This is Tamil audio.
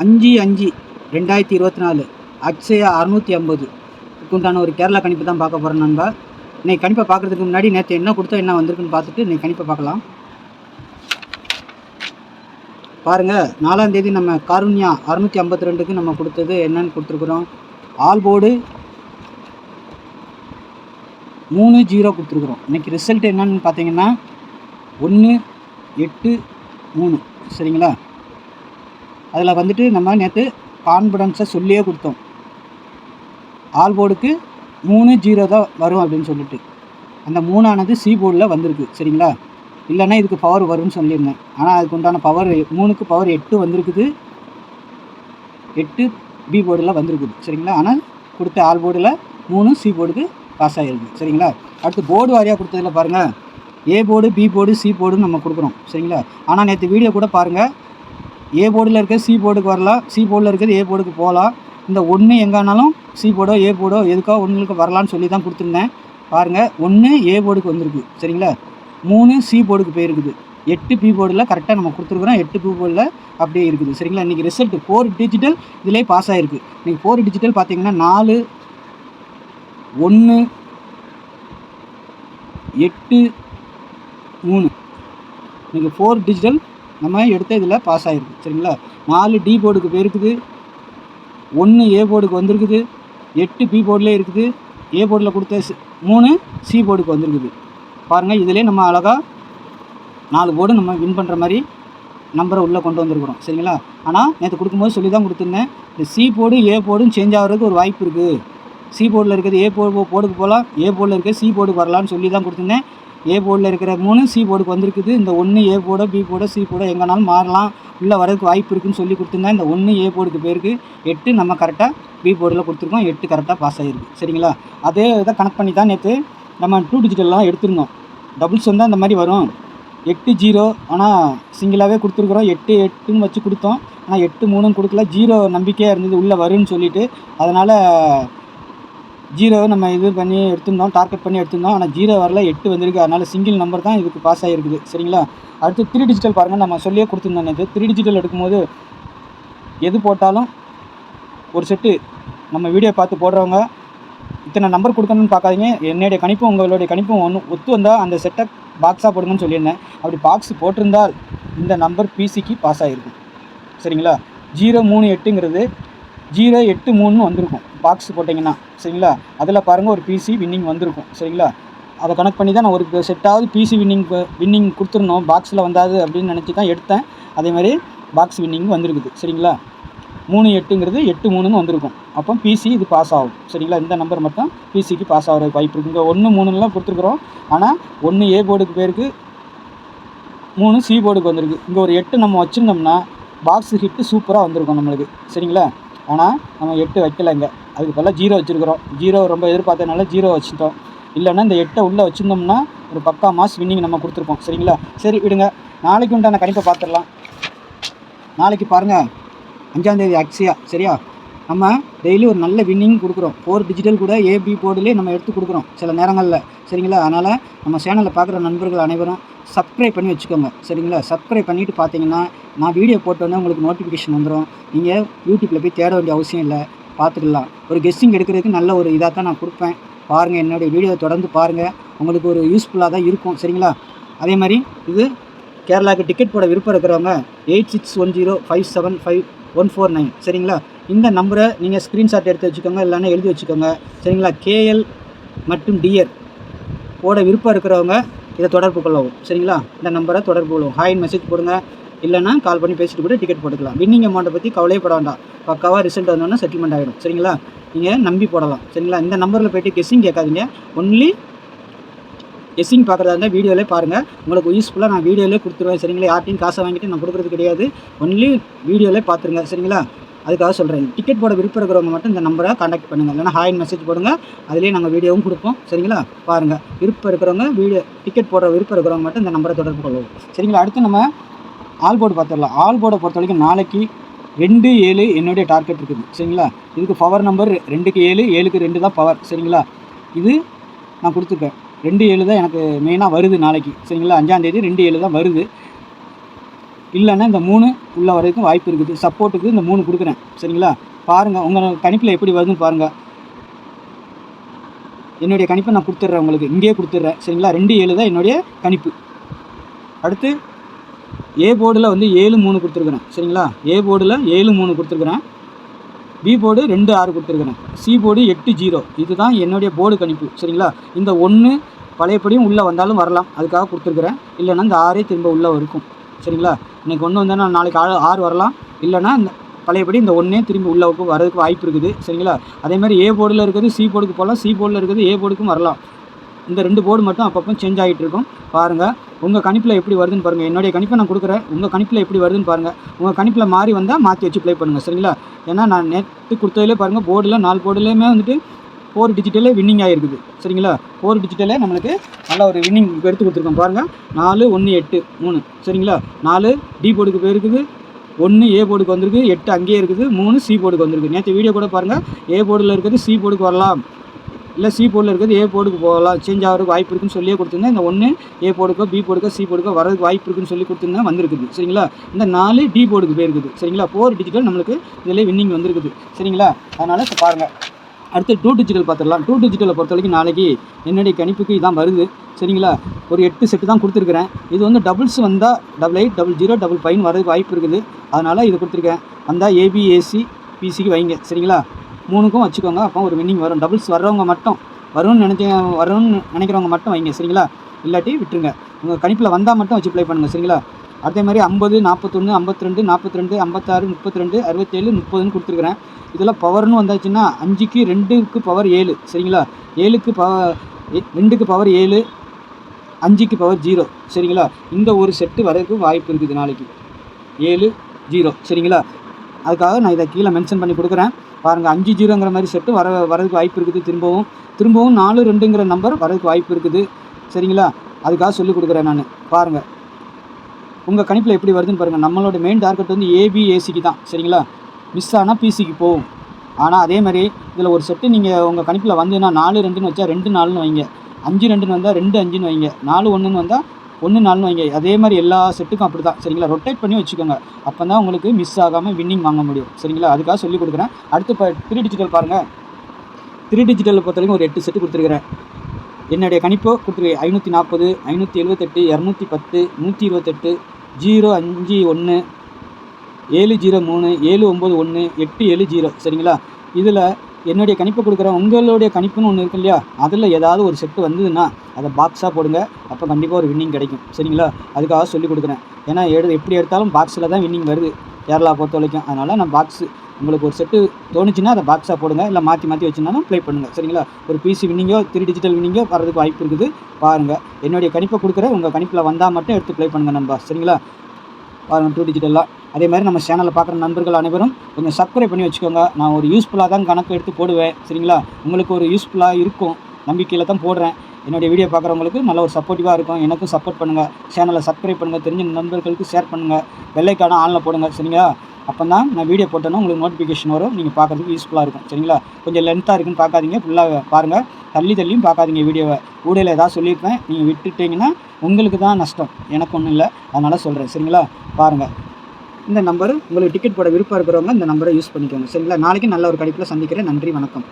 5/5/2024 அக்ஷயா 650 உண்டான ஒரு கேரளா கணிப்பு தான் பார்க்க போகிறேன் நண்பா. இன்னைக்கு கணிப்பை பார்க்குறதுக்கு முன்னாடி நேற்று என்ன கொடுத்தோம் என்ன வந்திருக்குன்னு பார்த்துட்டு இன்னைக்கு கணிப்பை பார்க்கலாம். பாருங்கள், 4ஆம் தேதி நம்ம காருண்யா 652க்கு நம்ம கொடுத்தது என்னன்னு கொடுத்துருக்குறோம். ஆல் போர்டு 3-0 கொடுத்துருக்குறோம். இன்றைக்கி ரிசல்ட் என்னன்னு பார்த்தீங்கன்னா 1-8-3 சரிங்களா. அதில் வந்துட்டு நம்ம நேற்று கான்ஃபிடன்ஸை சொல்லியே கொடுத்தோம். ஆல் போர்டுக்கு 3-0 தான் வரும் அப்படின்னு சொல்லிட்டு அந்த 3ஆனது சி போர்டில் வந்திருக்கு சரிங்களா. இல்லைன்னா இதுக்கு பவர் வரும்னு சொல்லியிருந்தேன். ஆனால் அதுக்கு உண்டான பவர் 3க்கு பவர் 8 வந்திருக்குது. 8 பி போர்டில் வந்திருக்குது சரிங்களா. ஆனால் கொடுத்த ஆல் போர்டில் 3 சி போர்டுக்கு பாஸ் ஆகிருக்கு சரிங்களா. அடுத்து போர்டு வாரியாக கொடுத்ததில் பாருங்கள், A board, B board, C போர்டுன்னு நம்ம கொடுக்குறோம் சரிங்களா. ஆனால் நேற்று வீடியோ கூட பாருங்கள், ஏ போர்டில் இருக்க சி போர்டுக்கு வரலாம், சி போர்டில் இருக்கிறது ஏ போர்டுக்கு போகலாம். இந்த 1 எங்கேனாலும் சி போர்டோ ஏ போர்டோ எதுக்கோ ஒன்றுக்கு வரலான்னு சொல்லி தான் கொடுத்துருந்தேன். பாருங்கள், 1 ஏ போர்டுக்கு வந்திருக்கு சரிங்களா. 3 சி போர்டுக்கு போயிருக்குது. 8 பி போர்டில் கரெக்டாக நம்ம கொடுத்துருக்குறோம். 8 பி போர்டில் அப்படியே இருக்குது சரிங்களா. இன்றைக்கி ரிசல்ட் 4 டிஜிட்டல் இதிலே பாஸ் ஆகிருக்கு. இன்றைக்கி 4 டிஜிட்டல் பார்த்தீங்கன்னா 4 1 8 3 இன்றைக்கி 4 டிஜிட்டல் நம்ம எடுத்த இதில் பாஸ் ஆகிருக்கு சரிங்களா. 4 டி போர்டுக்கு போயிருக்குது, 1 ஏ போர்டுக்கு வந்திருக்குது, 8 பி போர்டிலே இருக்குது, ஏ போர்டில் கொடுத்த 3 சி போர்டுக்கு வந்திருக்குது. பாருங்கள், இதிலே நம்ம அழகாக 4 போர்டு நம்ம வின் பண்ணுற மாதிரி நம்பரை உள்ளே கொண்டு வந்திருக்கிறோம் சரிங்களா. ஆனால் நேற்று கொடுக்கும்போது சொல்லி தான் கொடுத்துருந்தேன், இந்த சி போர்டு ஏ போர்டும் சேஞ்ச் ஆகிறதுக்கு ஒரு வாய்ப்பு இருக்குது. சி போர்டில் இருக்கிறது ஏ போர்டுக்கு போகலாம், ஏ போர்டில் இருக்கிறது சி போர்டுக்கு வரலான்னு சொல்லி தான் கொடுத்துருந்தேன். ஏ போர்டில் இருக்கிற 3 சி போர்டுக்கு வந்திருக்குது. இந்த 1 ஏ போர்டோ பி போர்டோ சி போர்டோ எங்கேனாலும் மாறலாம், உள்ளே வரதுக்கு வாய்ப்பு இருக்குதுன்னு சொல்லி கொடுத்துருந்தேன். இந்த 1 ஏ போர்டுக்கு போயிருக்கு, 8 நம்ம கரெக்டாக பி போர்டில் கொடுத்துருக்கோம், 8 கரெக்டாக பாஸ் ஆகிருக்கு சரிங்களா. அதே இதை கனெக்ட் பண்ணி தான் நேற்று நம்ம 2 டிஜிட்டல்லாம் எடுத்துருந்தோம். டபுள்ஸ் வந்தால் அந்த மாதிரி வரும். 8-0 ஆனால் சிங்கிளாகவே கொடுத்துருக்குறோம். 8-8ன்னு வச்சு கொடுத்தோம், ஆனால் 8-3ன்னு கொடுக்கல. 0 நம்பிக்கையாக இருந்தது உள்ளே வரும்னு சொல்லிட்டு, அதனால் 0 நம்ம இது பண்ணி எடுத்திருந்தோம், டார்கெட் பண்ணி எடுத்திருந்தோம். ஆனால் 0 வரல, 8 வந்திருக்கு. அதனால் சிங்கிள் நம்பர் தான் இதுக்கு பாஸ் ஆகிருக்குது சரிங்களா. அடுத்து 3 டிஜிட்டல் பாருங்கள், நம்ம சொல்லியே கொடுத்துருந்தோம். நேற்று 3 டிஜிட்டல் எடுக்கும்போது எது போட்டாலும் ஒரு செட்டு நம்ம வீடியோ பார்த்து போடுறவங்க இத்தனை நம்பர் கொடுக்கணும்னு பார்க்காதீங்க. என்னுடைய கணிப்பும் உங்களுடைய கணிப்பும் ஒத்து வந்தால் அந்த செட்டை பாக்ஸாக போடுங்கன்னு சொல்லியிருந்தேன். அப்படி பாக்ஸ் போட்டிருந்தால் இந்த நம்பர் பிசிக்கு பாஸ் ஆகிருக்கும் சரிங்களா. 0-3-8ங்கிறது 0-8-3ன்னு வந்திருக்கும் பாக்ஸ் போட்டிங்கன்னா சரிங்களா. அதில் பாருங்கள், ஒரு பிசி வின்னிங் வந்திருக்கும் சரிங்களா. அதை கனெக்ட் பண்ணி தான் நான் ஒரு செட்டாவது பிசி வின்னிங் கொடுத்துருந்தோம். பாக்ஸில் வந்தாது அப்படின்னு நினச்சி தான் எடுத்தேன். அதேமாதிரி பாக்ஸ் வின்னிங் வந்திருக்குது சரிங்களா. 3-8ங்கிறது 8-3ன்னு வந்திருக்கும். அப்போ பிசி இது பாஸ் ஆகும் சரிங்களா. இந்த நம்பர் மட்டும் பிசிக்கு பாஸ் ஆகிற வாய்ப்பு இருக்குது. இங்கே 1-3லாம் கொடுத்துருக்குறோம், ஆனால் 1 ஏ போர்டுக்கு போயிருக்கு, 3 சி போர்டுக்கு வந்திருக்கு. இங்கே ஒரு 8 நம்ம வச்சுருந்தோம்னா பாக்ஸ் ஹிட்டு சூப்பராக வந்திருக்கும் நம்மளுக்கு சரிங்களா. ஆனால் நம்ம 8 வைக்கலைங்க, அதுக்கு பதிலாக 0 வச்சுருக்குறோம். 0 ரொம்ப எதிர்பார்த்ததுனால 0 வச்சுட்டோம். இல்லைன்னா இந்த 8 உள்ளே வச்சுருந்தோம்னா ஒரு பக்கா மாஸ் வின்னிங் நம்ம கொடுத்துருப்போம் சரிங்களா. சரி விடுங்க, நாளைக்கு உண்டான கணிப்பை பார்த்துடலாம். நாளைக்கு பாருங்கள், 5ஆம் தேதி அக்ஷயா சரியா. நம்ம டெய்லி ஒரு நல்ல வின்னிங் கொடுக்குறோம். 4 டிஜிட்டல் கூட ஏபி போர்டுலேயே நம்ம எடுத்து கொடுக்குறோம் சில நேரங்களில் சரிங்களா. அதனால் நம்ம சேனலில் பார்க்குற நண்பர்கள் அனைவரும் சப்ஸ்கிரைப் பண்ணி வச்சுக்கோங்க சரிங்களா. சப்ஸ்கிரைப் பண்ணிவிட்டு பார்த்தீங்கன்னா நான் வீடியோ போட்டோன்னே உங்களுக்கு நோட்டிஃபிகேஷன் வந்துடும். நீங்கள் யூடியூப்பில் போய் தேட வேண்டிய அவசியம் இல்லை, பார்த்துக்கலாம். ஒரு கெஸ்டிங் எடுக்கிறதுக்கு நல்ல ஒரு இதாக தான் நான் கொடுப்பேன். பாருங்கள், என்னுடைய வீடியோவை தொடர்ந்து பாருங்கள், உங்களுக்கு ஒரு யூஸ்ஃபுல்லாக தான் இருக்கும் சரிங்களா. அதே மாதிரி இது கேரளாவுக்கு டிக்கெட் போட விருப்பம் இருக்கிறவங்க 8610575149 சரிங்களா. இந்த நம்பரை நீங்கள் ஸ்க்ரீன்ஷாட் எடுத்து வச்சுக்கோங்க, இல்லைன்னா எழுதி வச்சுக்கோங்க சரிங்களா. கேஎல் மற்றும் டிஆர் போட விருப்பம் இருக்கிறவங்க இதை தொடர்பு கொள்ளவும் சரிங்களா. இந்த நம்பரை தொடர்பு கொள்ளும், ஹாய்னு மெசேஜ் போடுங்க, இல்லைனா கால் பண்ணி பேசிட்டு கூட டிக்கெட் போட்டுக்கலாம். வின்னிங் அமௌண்ட்டை பற்றி கவலைப்பட வேண்டாம், பக்காவாக ரிசல்ட் வந்தோன்னா செட்டில்மெண்ட் ஆகிடும் சரிங்களா. நீங்கள் நம்பி போடலாம் சரிங்களா. இந்த நம்பரில் போய்ட்டு கெஸ்ஸிங் கேட்காதீங்க, ஒன்லி கெஸ்ஸிங் பார்க்குறதா இருந்தால் வீடியோவிலே பாருங்கள், உங்களுக்கு யூஸ்ஃபுல்லாக நான் வீடியோவிலே கொடுத்துருவேன் சரிங்களா. யார்ட்டையும் காசை வாங்கிட்டு நான் கொடுக்குறது கிடையாது, ஒன்லி வீடியோவிலே பார்த்துருங்க சரிங்களா. அதுக்காக சொல்கிறேன். டிக்கெட் போட விருப்பம் இருக்கிறவங்க மட்டும் இந்த நம்பரை கான்டாக்ட் பண்ணுங்கள், இல்லைனா ஹாய்னு மெசேஜ் போடுங்க, அதிலே நாங்கள் வீடியோவும் கொடுப்போம் சரிங்களா. பாருங்கள், விருப்பம் இருக்கிறவங்க டிக்கெட் போடுற விருப்பம் இருக்கிறவங்க மட்டும் இந்த நம்பரை தொடர்பு கொள்வோம் சரிங்களா. அடுத்து நம்ம ஆல் போர்டு பார்த்துடலாம். ஆல் போர்டை பொறுத்த வரைக்கும் நாளைக்கு 2-7 என்னுடைய டார்கெட் இருக்குது சரிங்களா. இதுக்கு பவர் நம்பர் 2க்கு 7, 7க்கு 2 தான் பவர் சரிங்களா. இது நான் கொடுத்துருக்கேன். 2-7 தான் எனக்கு மெயினாக வருது நாளைக்கு சரிங்களா. 5ஆம் தேதி 2-7 தான் வருது. இல்லைன்னா இந்த 3 உள்ள வரைக்கும் வாய்ப்பு இருக்குது. சப்போர்ட்டுக்கு இந்த 3 கொடுக்குறேன். சரிங்களா? பாருங்கள், உங்கள் கணிப்பில் எப்படி வருதுன்னு பாருங்கள். என்னுடைய கணிப்பை நான் கொடுத்துட்றேன் உங்களுக்கு, இங்கேயே கொடுத்துட்றேன். சரிங்களா? 2 7 தான் என்னுடைய கணிப்பு. அடுத்து ஏ போர்டில் வந்து 7 3 கொடுத்துருக்குறேன். சரிங்களா? ஏ போர்டில் 7 3 கொடுத்துருக்குறேன். பி போர்டு 2 6 கொடுத்துருக்குறேன். C board 8 0. இதுதான் என்னுடைய போர்டு கணிப்பு. சரிங்களா? இந்த 1 பழையபடியும் உள்ளே வந்தாலும் வரலாம், அதுக்காக கொடுத்துருக்குறேன். இல்லைன்னா இந்த 6 திரும்ப உள்ளே இருக்கும். சரிங்களா? இன்றைக்கி 1 வந்தால் நாளைக்கு 6 வரலாம். இல்லைன்னா இந்த பழையபடி இந்த 1 திரும்பி உள்ளே வரதுக்கு வாய்ப்பு இருக்குது. சரிங்களா? அதேமாதிரி ஏ போர்டில் இருக்கிறது சி போர்டுக்கு போகலாம், சி போர்டில் இருக்கிறது ஏ போர்டுக்கும் வரலாம். இந்த 2 போர்டு மட்டும் அப்பப்போ சேஞ்ச் ஆகிட்டு இருக்கும். பாருங்கள், உங்கள் கணிப்பில் எப்படி வருதுன்னு பாருங்கள். என்னுடைய கணிப்பை நான் கொடுக்குறேன், உங்கள் கணிப்பில் எப்படி வருதுன்னு பாருங்கள். உங்கள் கணிப்பில் மாறி வந்தால் மாற்றி வச்சு ப்ளே பண்ணுங்கள். சரிங்களா? ஏன்னா நான் நேற்று கொடுத்ததுலேயே பாருங்கள், போர்டில் 4 போர்டுலேயுமே வந்துட்டு 4 டிஜிட்டலே வின்னிங் ஆகிருக்குது. சரிங்களா? 4 டிஜிட்டலே நம்மளுக்கு நல்ல ஒரு வின்னிங் எடுத்து கொடுத்துருக்கோம். பாருங்கள், 4 1 8 3. சரிங்களா? 4 டி போர்டுக்கு போயிருக்குது, 1 ஏ போர்டுக்கு வந்திருக்கு, 8 அங்கேயே இருக்குது, 3 சி போர்டுக்கு வந்திருக்கு. நேற்று வீடியோ கூட பாருங்கள், ஏ போர்டில் இருக்கிறது சி போர்டுக்கு வரலாம், இல்லை சி போர்டில் இருக்கிறது ஏ போர்டுக்கு போகலாம், சேஞ்ச் ஆகிறதுக்கு வாய்ப்பு இருக்குன்னு சொல்லியே கொடுத்துருந்தேன். இந்த 1 ஏ போர்டுக்கோ பி போர்டுக்கோ சி போர்டுக்கோ வரதுக்கு வாய்ப்பு இருக்குன்னு சொல்லி கொடுத்துருந்தேன், வந்திருக்குது. சரிங்களா? இந்த 4 டி போர்டுக்கு போயிருக்குது. சரிங்களா? 4 டிஜிட்டல் நம்மளுக்கு இதில் வின்னிங் வந்திருக்குது. சரிங்களா? அதனால் இப்போ பாருங்கள், அடுத்து 2 டிஜிட்டல் பார்த்துடலாம். 2 டிஜிட்டலை பொறுத்த வரைக்கும் நாளைக்கு என்னுடைய கணிப்புக்கு இதான் வருது. சரிங்களா? ஒரு 8 செட்டு தான் கொடுத்துருக்குறேன். இது வந்து டபுள்ஸ் வந்தால் 88 00 55 வரதுக்கு வாய்ப்பு இருக்குது. அதனால் இது கொடுத்துருக்கேன். வந்தால் ஏபி ஏசி பிசிக்கு வைங்க. சரிங்களா? 3க்கும் வச்சுக்கோங்க, அப்போ ஒரு வின்னிங் வரும். டபுள்ஸ் வர்றவங்க மட்டும் வரும்னு நினைக்கிறவங்க மட்டும் வைங்க. சரிங்களா? இல்லாட்டி விட்டுருங்க. உங்கள் கணிப்பில் வந்தால் மட்டும் வச்சு ப்ளே பண்ணுங்கள். சரிங்களா? அதே மாதிரி 50 41 52 42 56 32 67 30ன்னு கொடுத்துருக்குறேன். இதில் பவர்னு வந்தாச்சுன்னா 5க்கு 2க்கு பவர் 7. சரிங்களா? 7க்கு 2க்கு பவர் 7, 5க்கு பவர் 0. சரிங்களா? இந்த ஒரு செட்டு வரதுக்கு வாய்ப்பு இருக்குது நாளைக்கு 7 0. சரிங்களா? அதுக்காக நான் இதை கீழே மென்ஷன் பண்ணி கொடுக்குறேன். பாருங்கள், 5 0ங்கிற மாதிரி செட்டு வரதுக்கு வாய்ப்பு இருக்குது. திரும்பவும் 4 2ங்கிற நம்பர் வரதுக்கு வாய்ப்பு இருக்குது. சரிங்களா? அதுக்காக சொல்லிக் கொடுக்குறேன் நான். பாருங்கள், உங்கள் கணிப்பில் எப்படி வருதுன்னு பாருங்கள். நம்மளோட மெயின் டார்கெட் வந்து ஏபி ஏசிக்கு தான். சரிங்களா? மிஸ் ஆனால் பிசிக்கு போகும். ஆனால் அதே மாதிரி இதில் ஒரு செட்டு நீங்கள் உங்கள் கணிப்பில் வந்துன்னா 4 2ன்னு வச்சா 2 4ன்னு வைங்க, 5 2ன்னு வந்தால் 2 5ன்னு வைங்க, 4 1ன்னு வந்தால் 1 4ன்னு வைங்க. அதே மாதிரி எல்லா செட்டுக்கும் அப்படி தான். சரிங்களா? ரொட்டேட் பண்ணி வச்சுக்கோங்க. அப்போ தான் உங்களுக்கு மிஸ் ஆகாமல் வின்னிங் வாங்க முடியும். சரிங்களா? அதுக்காக சொல்லிக் கொடுக்குறேன். அடுத்து இப்போ 3 டிஜிட்டல் பாருங்கள். 3 டிஜிட்டலை பொறுத்த வரைக்கும் ஒரு 8 செட்டு கொடுத்துருக்குறேன். என்னுடைய கணிப்போ கொடுத்துருக்கு 540 578 210 128 051 703 791 870. சரிங்களா? இதில் என்னுடைய கணிப்பை கொடுக்குறேன். உங்களுடைய கணிப்புன்னு ஒன்று இருக்கு இல்லையா, அதில் ஏதாவது ஒரு செட்டு வந்ததுன்னா அதை பாக்ஸாக போடுங்க. அப்போ கண்டிப்பாக ஒரு வின்னிங் கிடைக்கும். சரிங்களா? அதுக்காக சொல்லிக் கொடுக்குறேன். ஏன்னா எப்படி எடுத்தாலும் பாக்ஸில் தான் வின்னிங் வருது கேரளா பொறுத்த வரைக்கும். அதனால் நான் பாக்ஸு உங்களுக்கு ஒரு செட்டு தோணுச்சுன்னா அதை பாக்ஸாக போடுங்க, இல்லை மாற்றி வச்சுருந்தாலும் ப்ளே பண்ணுங்கள். சரிங்களா? ஒரு பிசி வின்னிங்கோ 3 டிஜிட்டல் வின்னிங்கோ வரதுக்கு வாய்ப்பு இருக்குது. பாருங்கள், என்னுடைய கணிப்பை கொடுக்குறேன். உங்கள் கணிப்பில் வந்தால் மட்டும் எடுத்து ப்ளே பண்ணுங்கள் நண்பா. சரிங்களா? பாருங்கள், 2 டிஜிட்டலாக. அதே மாதிரி நம்ம சேனலில் பார்க்குற நண்பர்கள் அனைவரும் கொஞ்சம் சப்ஸ்கிரைப் பண்ணி வச்சுக்கோங்க. நான் ஒரு யூஸ்ஃபுல்லாக தான் கணக்கு எடுத்து போடுவேன். சரிங்களா? உங்களுக்கு ஒரு யூஸ்ஃபுல்லாக இருக்கும் நம்பிக்கையில் தான் போடுறேன். என்னுடைய வீடியோ பார்க்குறவங்களுக்கு நல்ல ஒரு சப்போர்ட்டிவாக இருக்கும். எனக்கும் சப்போர்ட் பண்ணுங்கள். சேனலை சப்ஸ்கிரைப் பண்ணுங்கள். தெரிஞ்ச நண்பர்களுக்கு ஷேர் பண்ணுங்கள். பெல்லைக்கான ஆனில் போடுங்க. சரிங்களா? அப்போ தான் நான் வீடியோ போட்டேன்னா உங்களுக்கு நோட்டிஃபிகேஷன் வரும். நீங்கள் பார்க்குறதுக்கு யூஸ்ஃபுல்லாக இருக்கும். சரிங்களா? கொஞ்சம் லென்த்தாக இருக்குன்னு பார்க்காதீங்க, ஃபுல்லாக பாருங்கள். தள்ளியும் பார்க்காதீங்க வீடியோவை. வீடியோவில் ஏதாவது சொல்லியிருப்பேன், நீங்கள் விட்டுட்டிங்கன்னா உங்களுக்கு தான் நஷ்டம், எனக்கு ஒன்றும் இல்லை. அதனால் சொல்கிறேன். சரிங்களா? பாருங்கள், இந்த நம்பர் உங்களுக்கு டிக்கெட் போட விருப்பம் இருக்கிறவங்க இந்த நம்பரை யூஸ் பண்ணிக்கோங்க. சரிங்களா? நாளைக்கு நல்ல ஒரு கணிப்பில் சந்திக்கிறேன். நன்றி, வணக்கம்.